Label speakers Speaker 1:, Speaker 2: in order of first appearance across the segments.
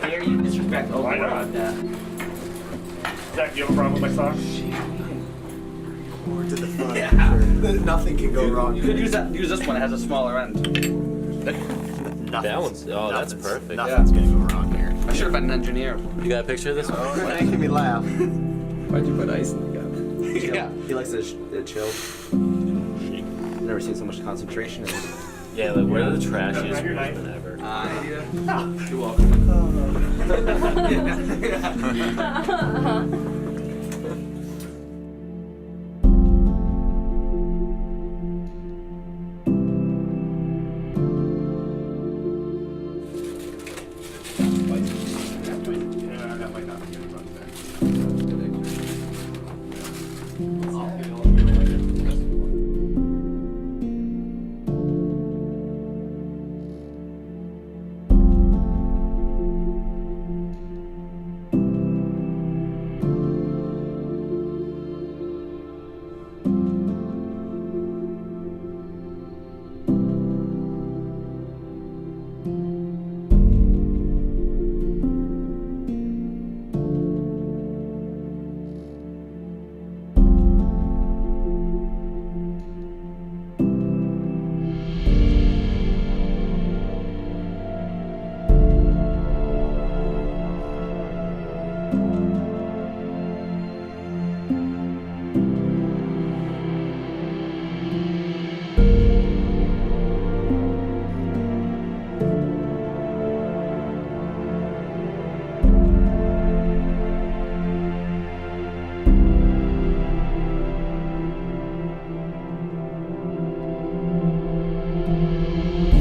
Speaker 1: dare you disrespect Obi like that?
Speaker 2: Zach, do you have a problem with my socks?
Speaker 3: Or to the front.
Speaker 1: Yeah.
Speaker 3: Sure. Nothing can go wrong.
Speaker 1: You could use this one. It has a smaller end.
Speaker 4: That one's, oh, that's perfect.
Speaker 3: Nothing's gonna go wrong here.
Speaker 1: I should have been an engineer.
Speaker 4: You got a picture of this one?
Speaker 3: Why making me laugh?
Speaker 5: Why'd you put ice in the cup?
Speaker 1: Yeah.
Speaker 5: He likes it chilled. Never seen so much concentration in it.
Speaker 4: Yeah, like where the trash is
Speaker 2: Grab your knife.
Speaker 4: whatever.
Speaker 1: You're welcome.
Speaker 2: Yeah, that might not be good front there.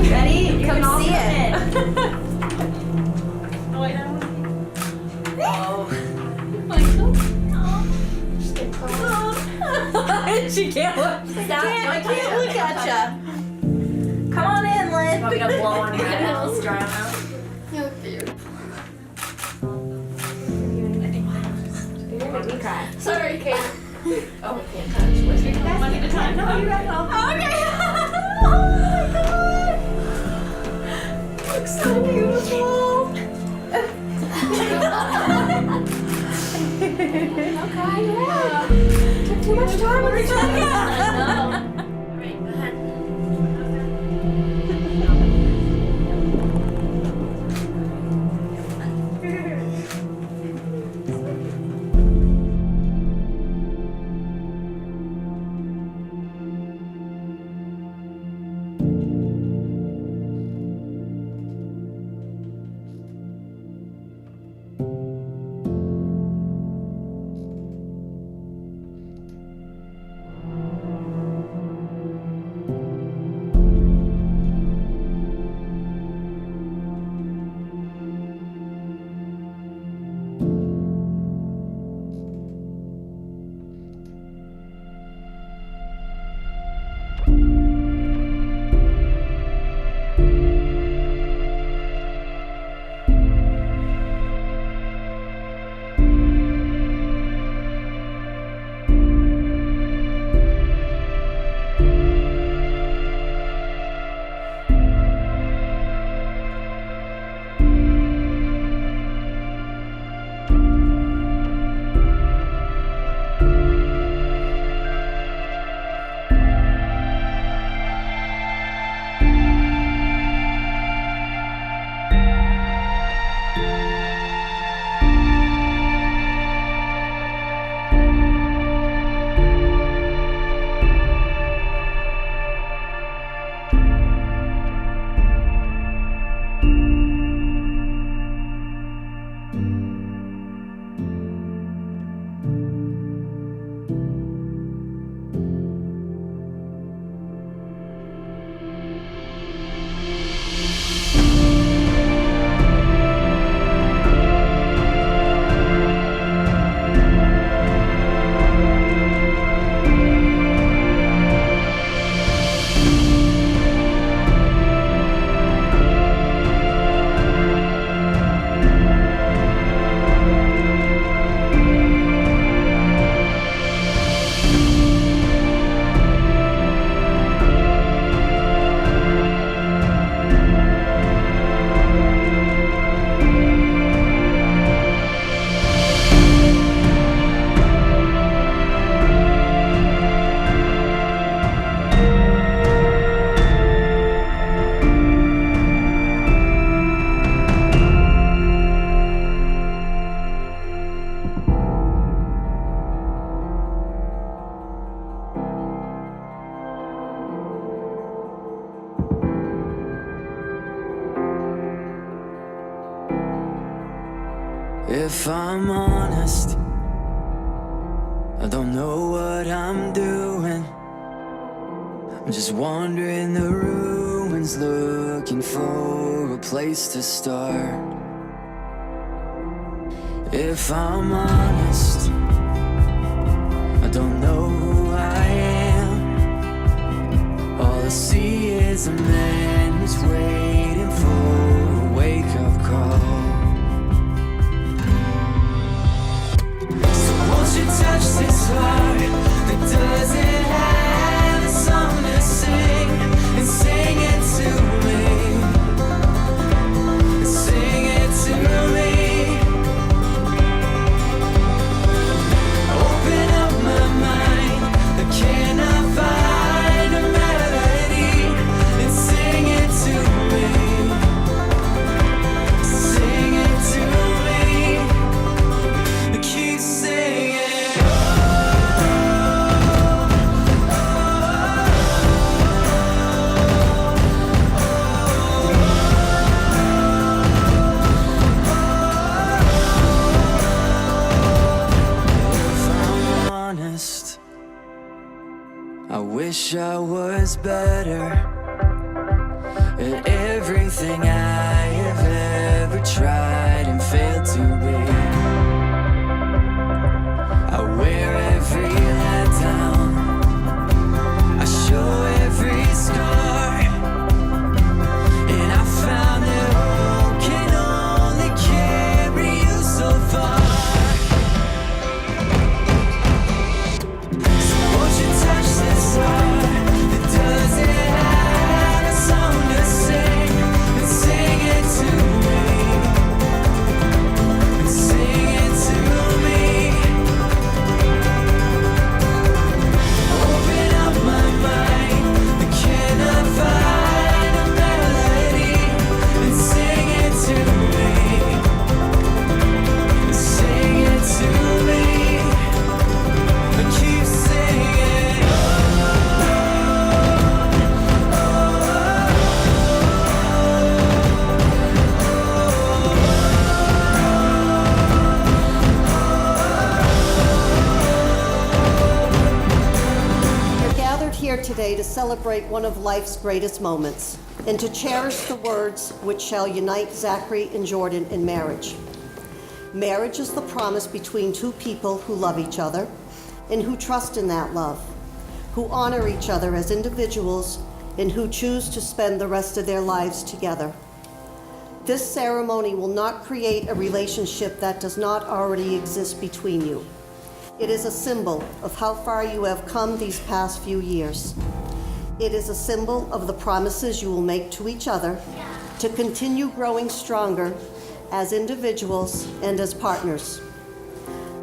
Speaker 6: Ready? Come see it.
Speaker 7: Oh, wait, no.
Speaker 6: She can't look. I can't look at ya. Come on in, Lynn.
Speaker 7: Want me to blow on your nose, dry them out?
Speaker 6: Sorry, Kate.
Speaker 7: Oh, we can't touch. Where's your one at a time? No, you got help.
Speaker 6: Okay. Oh my god. Looks so beautiful. Okay, yeah. Took too much time on each other.
Speaker 7: I know. Alright, go ahead.
Speaker 8: If I'm honest, I don't know what I'm doing. I'm just wandering the ruins, looking for a place to start. If I'm honest, I don't know who I am. All I see is a man who's waiting for a wake-up call. So won't you touch this heart that doesn't have a song to sing, and sing it to me, sing it to me. Open up my mind, can I find a melody, and sing it to me, sing it to me, keep singing. I wish I was better at everything I have ever tried and failed to be. I wear every let down, I show every scar, and I found that hope can only carry you so far.
Speaker 9: Today to celebrate one of life's greatest moments and to cherish the words which shall unite Zackary and Jordyn in marriage. Marriage is the promise between two people who love each other and who trust in that love, who honor each other as individuals and who choose to spend the rest of their lives together. This ceremony will not create a relationship that does not already exist between you. It is a symbol of how far you have come these past few years. It is a symbol of the promises you will make to each other to continue growing stronger as individuals and as partners.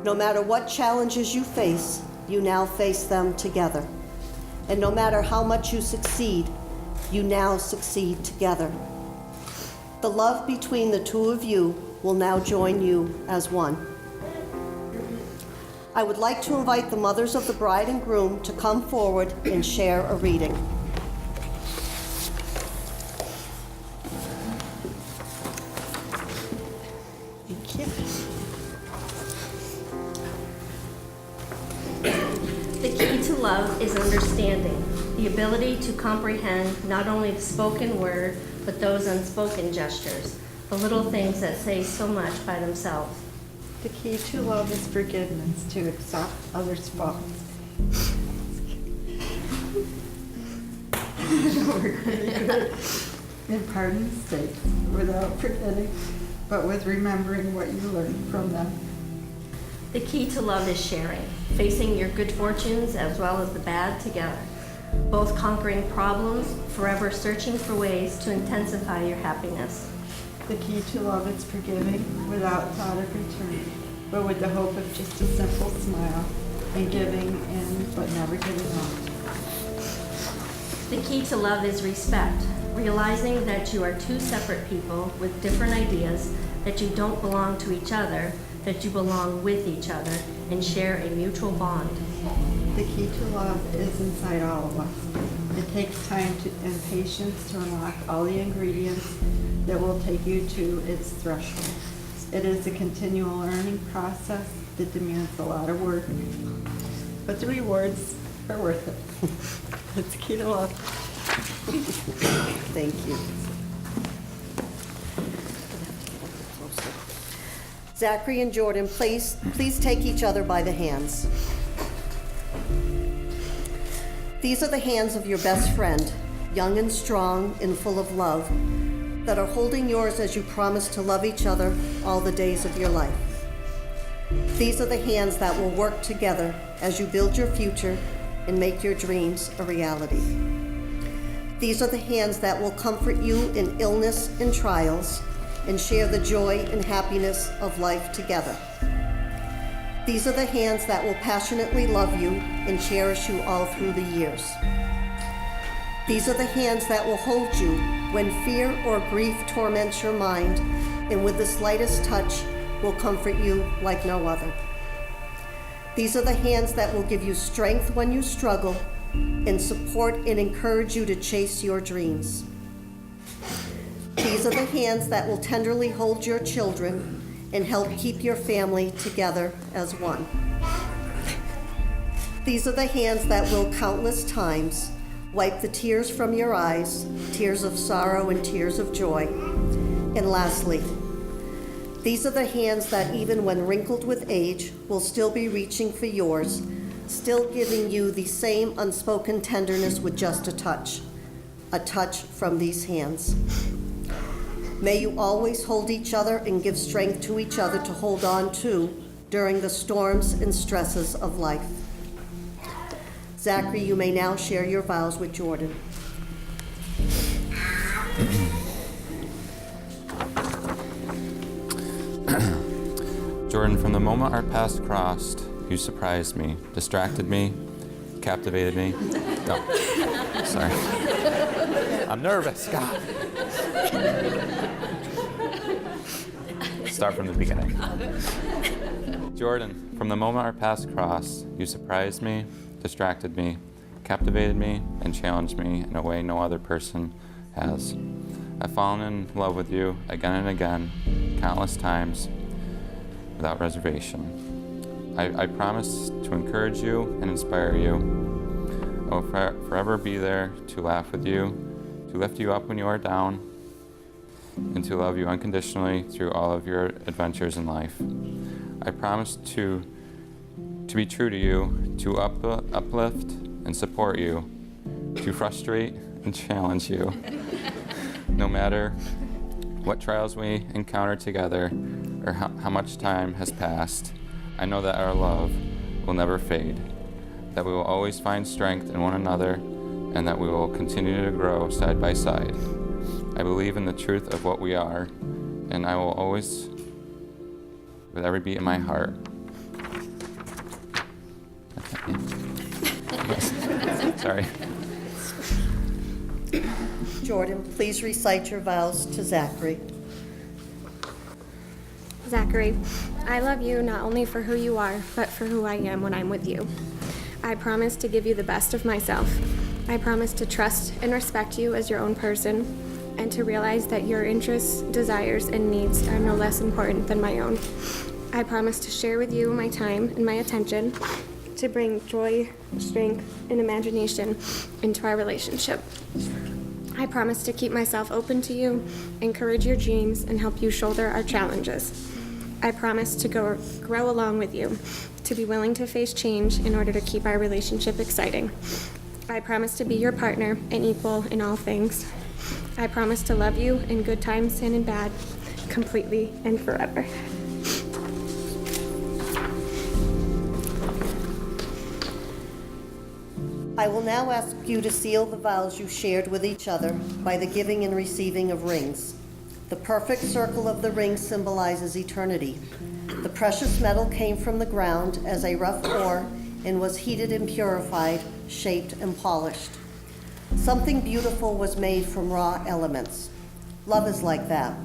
Speaker 9: No matter what challenges you face, you now face them together. And no matter how much you succeed, you now succeed together. The love between the two of you will now join you as one. I would like to invite the mothers of the bride and groom to come forward and share a reading. Thank you.
Speaker 10: The key to love is understanding, the ability to comprehend not only the spoken word, but those unspoken gestures, the little things that say so much by themselves.
Speaker 11: The key to love is forgiveness, to accept others' faults. And pardon mistakes without forgetting, but with remembering what you learned from them.
Speaker 10: The key to love is sharing, facing your good fortunes as well as the bad together, both conquering problems, forever searching for ways to intensify your happiness.
Speaker 11: The key to love is forgiving without thought of return, but with the hope of just a simple smile, and giving in but never giving up.
Speaker 10: The key to love is respect, realizing that you are two separate people with different ideas, that you don't belong to each other, that you belong with each other and share a mutual bond.
Speaker 11: The key to love is inside all of us. It takes time and patience to unlock all the ingredients that will take you to its threshold. It is a continual learning process that demands a lot of work, but the rewards are worth it. It's key to love.
Speaker 9: Thank you. Zackary and Jordyn, please take each other by the hands. These are the hands of your best friend, young and strong and full of love, that are holding yours as you promise to love each other all the days of your life. These are the hands that will work together as you build your future and make your dreams a reality. These are the hands that will comfort you in illness and trials and share the joy and happiness of life together. These are the hands that will passionately love you and cherish you all through the years. These are the hands that will hold you when fear or grief torments your mind, and with the slightest touch will comfort you like no other. These are the hands that will give you strength when you struggle and support and encourage you to chase your dreams. These are the hands that will tenderly hold your children and help keep your family together as one. These are the hands that will countless times wipe the tears from your eyes, tears of sorrow and tears of joy. And lastly, these are the hands that even when wrinkled with age will still be reaching for yours, still giving you the same unspoken tenderness with just a touch from these hands. May you always hold each other and give strength to each other to hold on to during the storms and stresses of life. Zackary, you may now share your vows with Jordyn.
Speaker 12: Jordyn, from the moment our paths crossed, you surprised me, distracted me, captivated me. No, sorry. I'm nervous, God. Start from the beginning. Jordyn, from the moment our paths crossed, you surprised me, distracted me, captivated me, and challenged me in a way no other person has. I've fallen in love with you again and again, countless times, without reservation. I promise to encourage you and inspire you. I will forever be there to laugh with you, to lift you up when you are down, and to love you unconditionally through all of your adventures in life. I promise to be true to you, to uplift and support you, to frustrate and challenge you. No matter what trials we encounter together or how much time has passed, I know that our love will never fade, that we will always find strength in one another, and that we will continue to grow side by side. I believe in the truth of what we are, and I will always, with every beat in my heart, sorry.
Speaker 9: Jordyn, please recite your vows to Zackary.
Speaker 13: Zackary, I love you not only for who you are, but for who I am when I'm with you. I promise to give you the best of myself. I promise to trust and respect you as your own person, and to realize that your interests, desires, and needs are no less important than my own. I promise to share with you my time and my attention, to bring joy, strength, and imagination into our relationship. I promise to keep myself open to you, encourage your dreams, and help you shoulder our challenges. I promise to grow along with you, to be willing to face change in order to keep our relationship exciting. I promise to be your partner and equal in all things. I promise to love you in good times and in bad, completely and forever.
Speaker 9: I will now ask you to seal the vows you shared with each other by the giving and receiving of rings. The perfect circle of the ring symbolizes eternity. The precious metal came from the ground as a rough ore and was heated and purified, shaped and polished. Something beautiful was made from raw elements. Love is like that.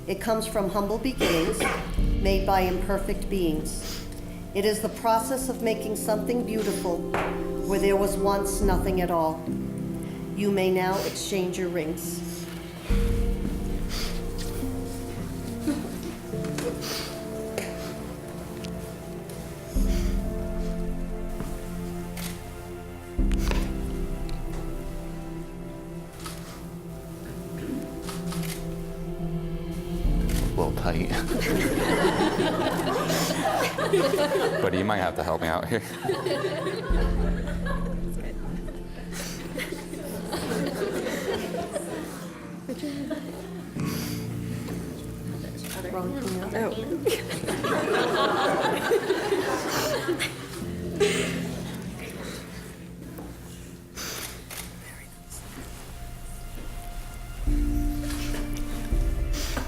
Speaker 9: It comes from humble beginnings, made by imperfect beings. It is the process of making something beautiful where there was once nothing at all. You may now exchange your rings.
Speaker 12: tight. But you might have to help me out here.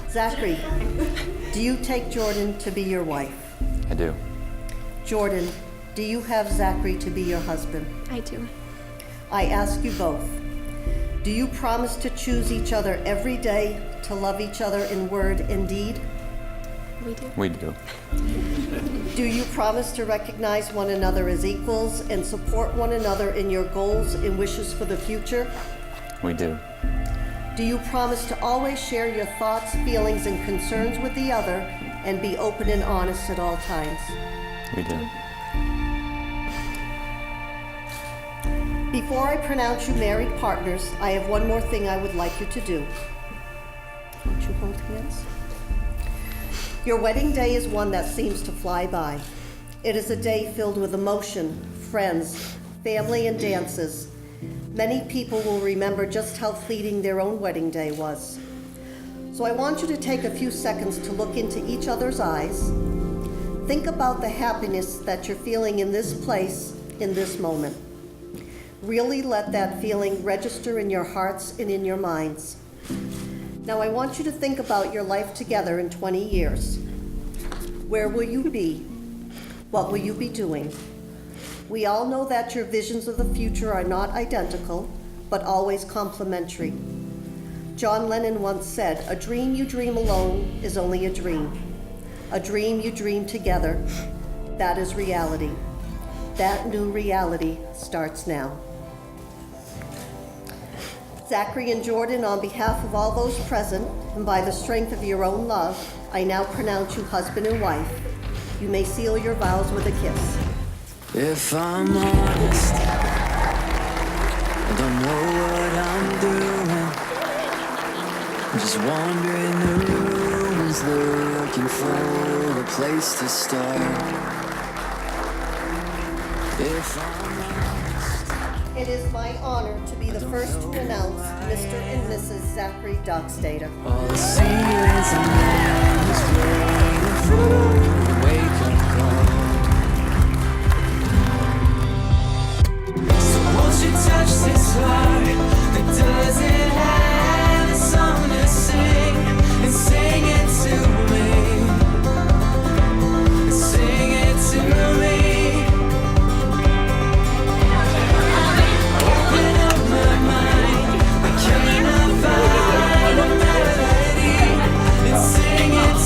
Speaker 9: Zackary, do you take Jordyn to be your wife?
Speaker 12: I do.
Speaker 9: Jordyn, do you have Zackary to be your husband?
Speaker 13: I do.
Speaker 9: I ask you both, do you promise to choose each other every day, to love each other in word and deed?
Speaker 13: We do.
Speaker 12: We do.
Speaker 9: Do you promise to recognize one another as equals and support one another in your goals and wishes for the future?
Speaker 12: We do.
Speaker 9: Do you promise to always share your thoughts, feelings, and concerns with the other and be open and honest at all times?
Speaker 12: We do.
Speaker 9: Before I pronounce you married partners, I have one more thing I would like you to do. Won't you hold hands? Your wedding day is one that seems to fly by. It is a day filled with emotion, friends, family, and dances. Many people will remember just how fleeting their own wedding day was. So I want you to take a few seconds to look into each other's eyes. Think about the happiness that you're feeling in this place, in this moment. Really let that feeling register in your hearts and in your minds. Now I want you to think about your life together in 20 years. Where will you be? What will you be doing? We all know that your visions of the future are not identical, but always complementary. John Lennon once said, "A dream you dream alone is only a dream. A dream you dream together, that is reality. That new reality starts now." Zackary and Jordyn, on behalf of all those present, and by the strength of your own love, I now pronounce you husband and wife. You may seal your vows with a kiss.
Speaker 8: If I'm honest, I don't know what I'm doing. I'm just wandering the rooms, looking for a place to start. If I'm honest,
Speaker 9: It is my honor to be the first to announce Mr. and Mrs. Zackary Dockstader.
Speaker 8: all I see is a man who's waiting for a wake-up call. So won't you touch this heart that doesn't have a song to sing, and sing it to me, sing it to me. Open up my mind, I cannot find a melody, and sing it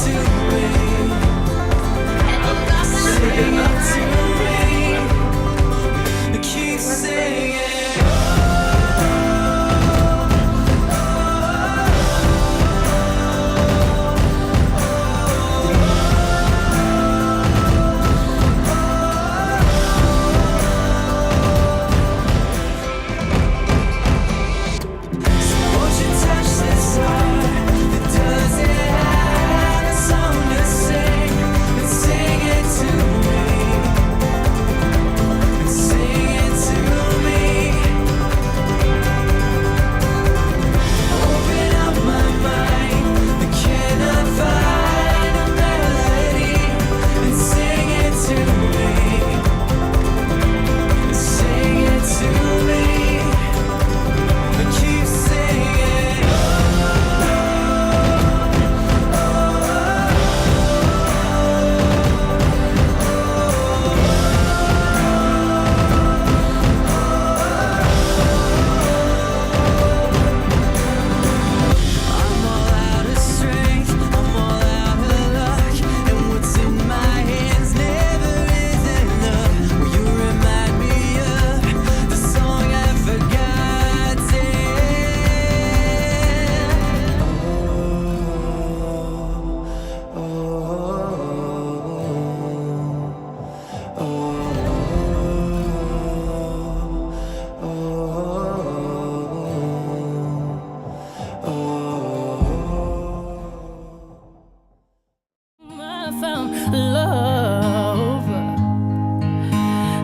Speaker 14: found love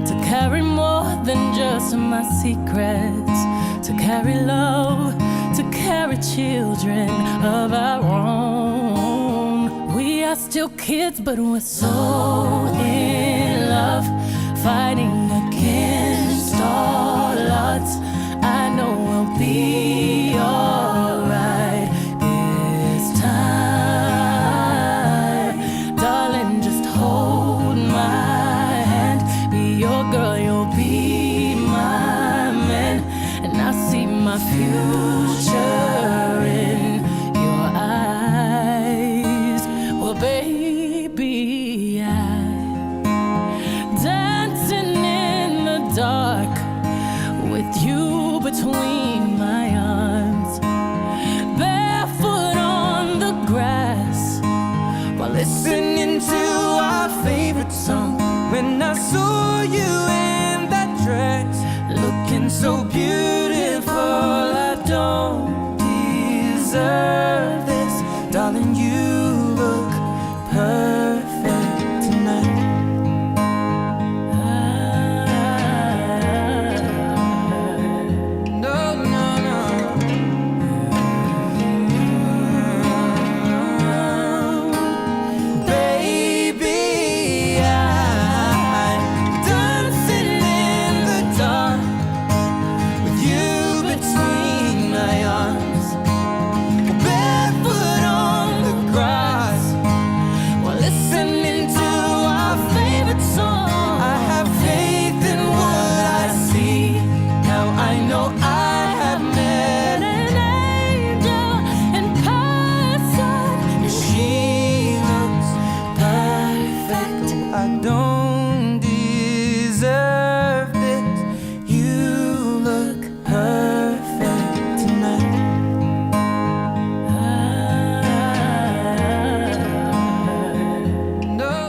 Speaker 14: to carry more than just my secrets, to carry love, to carry children of our own. We are still kids, but we're so in love, fighting against all odds. I know we'll be alright this time. Darling, just hold my hand. Be your girl, you'll be my man. And I see my future in your eyes. Well, baby, I'm dancing in the dark with you between my arms, barefoot on the grass, while listening to our favorite song. When I saw you in that dress, looking so beautiful, I don't deserve this. Darling, you look perfect tonight.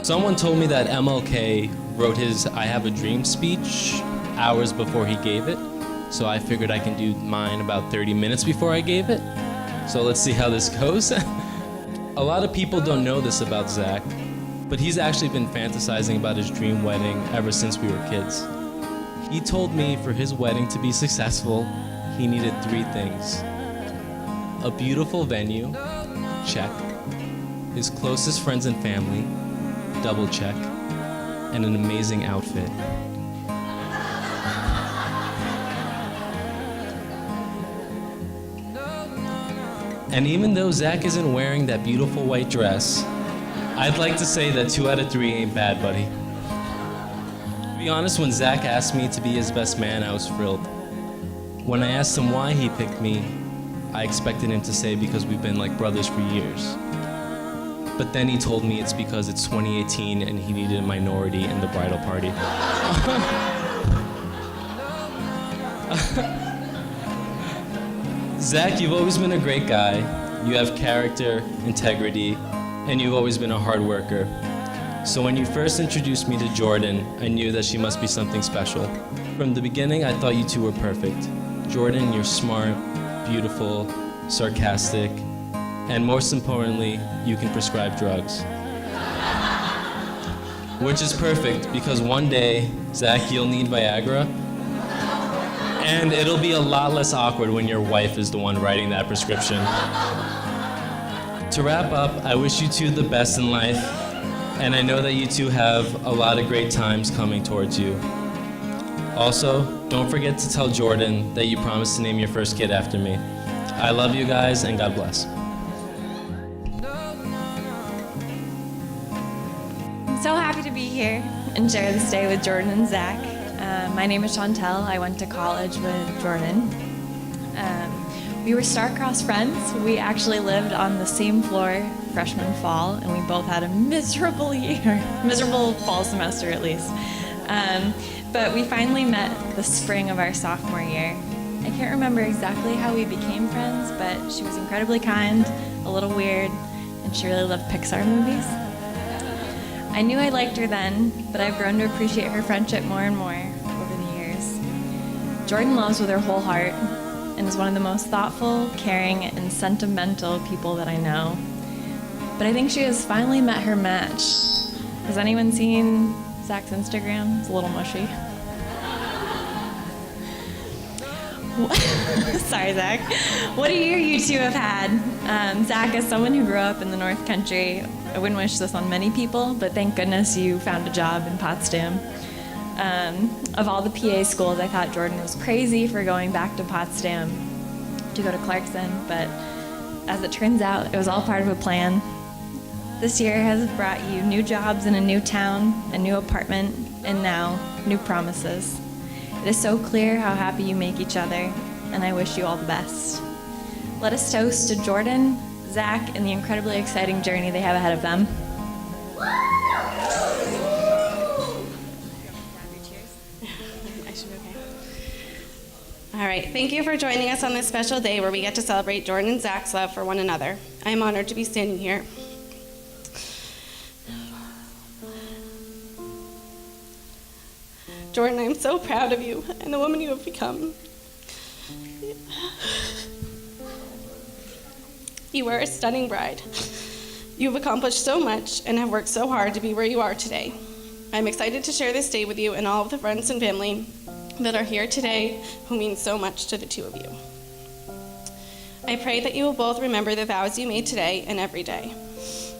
Speaker 4: Someone told me that MLK wrote his I Have a Dream speech hours before he gave it, so I figured I can do mine about 30 minutes before I gave it. So let's see how this goes. A lot of people don't know this about Zach, but he's actually been fantasizing about his dream wedding ever since we were kids. He told me for his wedding to be successful, he needed 3 things. A beautiful venue, check. His closest friends and family, double check. And an amazing outfit. And even though Zach isn't wearing that beautiful white dress, I'd like to say that 2 out of 3 ain't bad, buddy. To be honest, when Zach asked me to be his best man, I was thrilled. When I asked him why he picked me, I expected him to say because we've been like brothers for years. But then he told me it's because it's 2018 and he needed a minority in the bridal party. Zach, you've always been a great guy. You have character, integrity, and you've always been a hard worker. So when you first introduced me to Jordyn, I knew that she must be something special. From the beginning, I thought you two were perfect. Jordyn, you're smart, beautiful, sarcastic, and most importantly, you can prescribe drugs. Which is perfect, because one day, Zach, you'll need Viagra, and it'll be a lot less awkward when your wife is the one writing that prescription. To wrap up, I wish you two the best in life, and I know that you two have a lot of great times coming towards you. Also, don't forget to tell Jordyn that you promised to name your first kid after me. I love you guys, and God bless.
Speaker 15: I'm so happy to be here and share this day with Jordyn and Zach. My name is Chantel. I went to college with Jordyn. We were star-crossed friends. We actually lived on the same floor freshman fall, and we both had a miserable year, miserable fall semester at least. But we finally met the spring of our sophomore year. I can't remember exactly how we became friends, but she was incredibly kind, a little weird, and she really loved Pixar movies. I knew I liked her then, but I've grown to appreciate her friendship more and more over the years. Jordyn loves with her whole heart and is one of the most thoughtful, caring, and sentimental people that I know. but I think she has finally met her match. Has anyone seen Zach's Instagram? It's a little mushy. Sorry, Zach. What a year you two have had. Zach, as someone who grew up in the North Country, I wouldn't wish this on many people, but thank goodness you found a job in Potsdam. Of all the PA schools, I thought Jordyn was crazy for going back to Potsdam to go to Clarkson, but as it turns out, it was all part of a plan. This year has brought you new jobs in a new town, a new apartment, and now new promises. It is so clear how happy you make each other, and I wish you all the best. Let us toast to Jordyn, Zach, and the incredibly exciting journey they have ahead of them.
Speaker 16: I should be okay. All right, thank you for joining us on this special day where we get to celebrate Jordyn and Zach's love for one another. I am honored to be standing here. Jordyn, I am so proud of you and the woman you have become. You are a stunning bride. You have accomplished so much and have worked so hard to be where you are today. I'm excited to share this day with you and all of the friends and family that are here today who mean so much to the two of you. I pray that you will both remember the vows you made today and every day.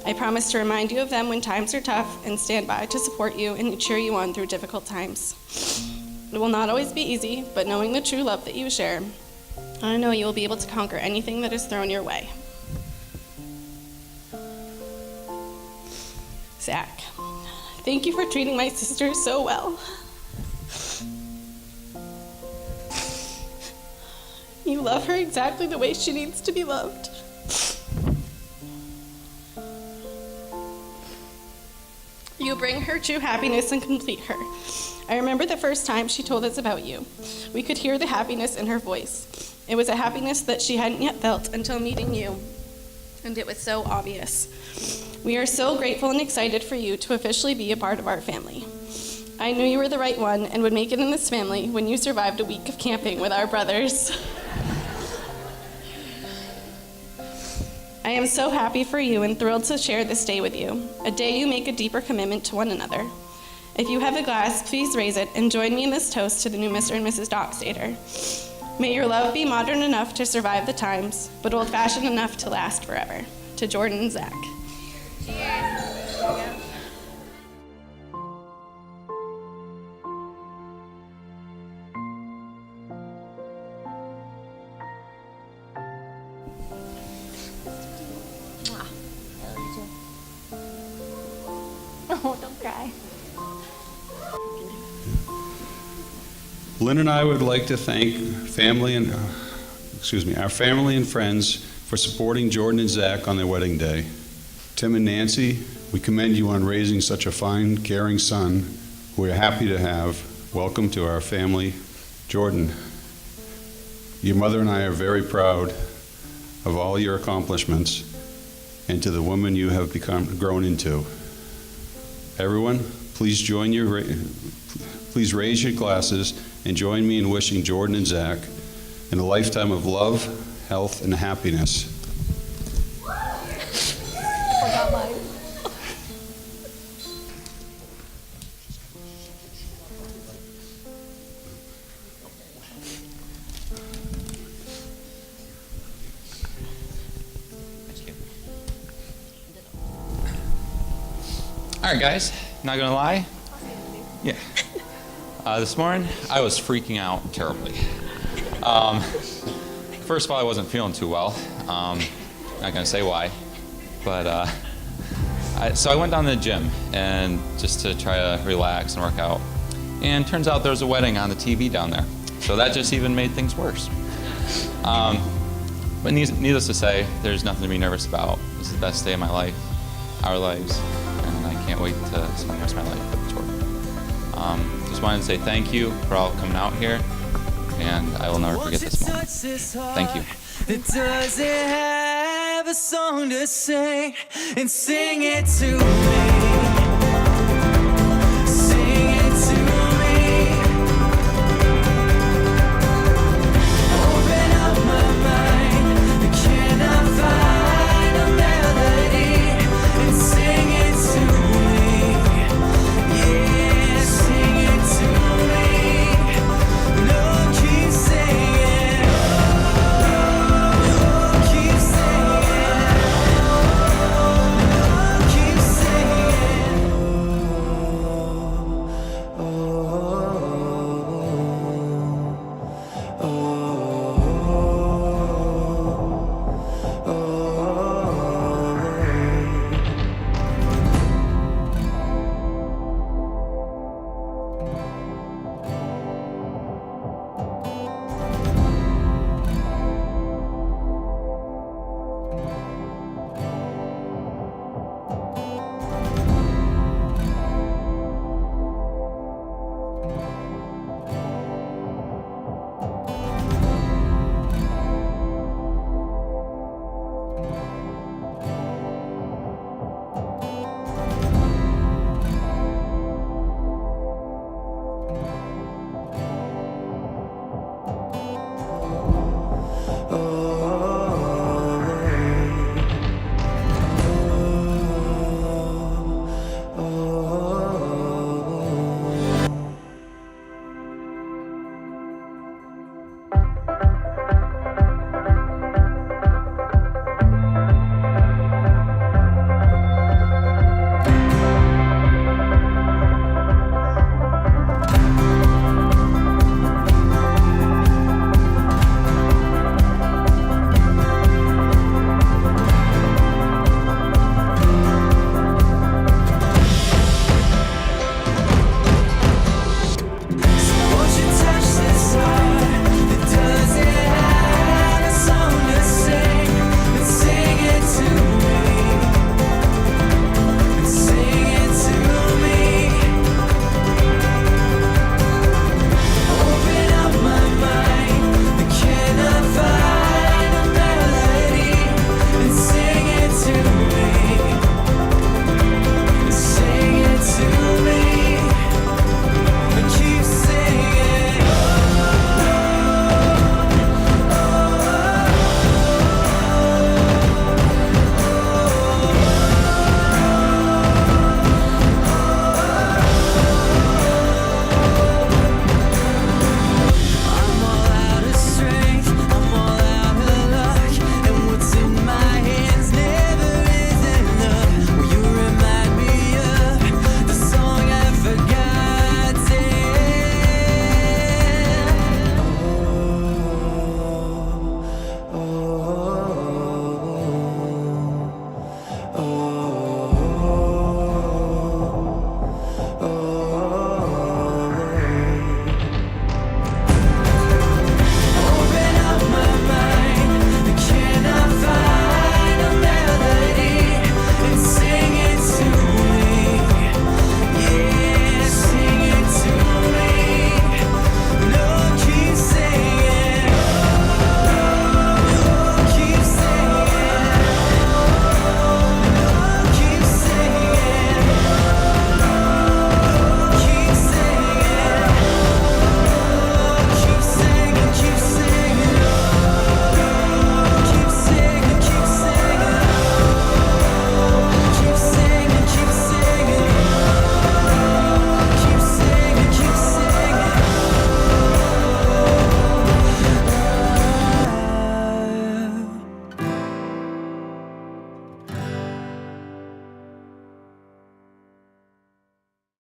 Speaker 16: I promise to remind you of them when times are tough and stand by to support you and cheer you on through difficult times. It will not always be easy, but knowing the true love that you share, I know you will be able to conquer anything that is thrown your way. Zach, thank you for treating my sister so well. You love her exactly the way she needs to be loved. You bring her true happiness and complete her. I remember the first time she told us about you. We could hear the happiness in her voice. It was a happiness that she hadn't yet felt until meeting you, and it was so obvious. We are so grateful and excited for you to officially be a part of our family. I knew you were the right one and would make it in this family when you survived a week of camping with our brothers. I am so happy for you and thrilled to share this day with you, a day you make a deeper commitment to one another. If you have a glass, please raise it and join me in this toast to the new Mr. and Mrs. Dockstader. May your love be modern enough to survive the times, but old-fashioned enough to last forever. To Jordyn and Zach.
Speaker 15: Oh, don't cry.
Speaker 17: Lynn and I would like to thank our family and friends for supporting Jordyn and Zach on their wedding day. Tim and Nancy, we commend you on raising such a fine, caring son who we are happy to have. Welcome to our family. Jordyn, your mother and I are very proud of all your accomplishments and to the woman you have grown into. Everyone, please raise your glasses and join me in wishing Jordyn and Zach in a lifetime of love, health, and happiness.
Speaker 12: All right, guys, not gonna lie. Yeah. This morning, I was freaking out terribly. First of all, I wasn't feeling too well. Not gonna say why, but so I went down to the gym and just to try to relax and work out. And turns out there was a wedding on the TV down there, so that just even made things worse. But needless to say, there's nothing to be nervous about. This is the best day of my life, our lives. Can't wait to spend the rest of my life with Jordyn. Just wanted to say thank you for all coming out here, and I will never forget this moment. Thank you.
Speaker 8: That doesn't have a song to sing and sing it to me.